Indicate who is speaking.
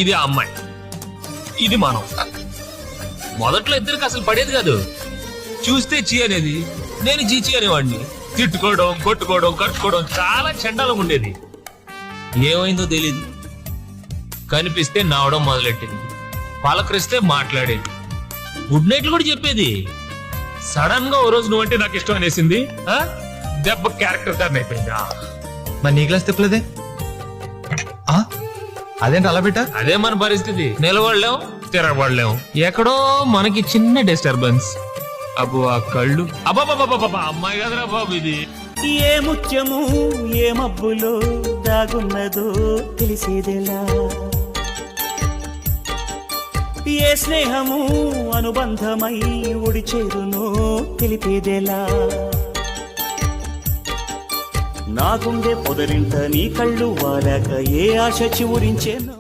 Speaker 1: ఇది ఆ అమ్మాయి, ఇది మనం. మొదట్లో ఇద్దరికి అసలు పడేది కాదు. చూస్తే చీ అనేది, నేను చీచి అనేవాడిని. తిట్టుకోవడం, కొట్టుకోవడం, కట్టుకోవడం చాలా చండాలం ఉండేది. ఏమైందో తెలీదు, కనిపిస్తే నవ్వడం మొదలెట్టింది, పలకరిస్తే మాట్లాడేది, గుడ్ నైట్లు కూడా చెప్పేది. సడన్ గా ఓ రోజు నువ్వంటే నాకు ఇష్టం అనేసింది. దెబ్బ క్యారెక్టర్ టర్న్ అయిపోయిందా?
Speaker 2: మరి నీ క్లాస్ తిప్పలేదే? అదేంటి అలా పెట్టా?
Speaker 1: అదే మన పరిస్థితి. నిలబడలేం, తిరగబడలేం. ఎక్కడో మనకి చిన్న డిస్టర్బెన్స్. అబ్బో ఆ కళ్ళు, అబ్బాబాబాబా అమ్మాయి కదరా బాబు ఇది.
Speaker 3: ఏ ముత్యము ఏ మబ్బులో దాగున్నదో తెలిసేదెలా, ఏ స్నేహము అనుబంధమై ఒడి చేరునో తెలిపేదెలా. నా గుండె పొదరింట నీ కళ్ళు వాలాక ఏ ఆశ చివురించేనో.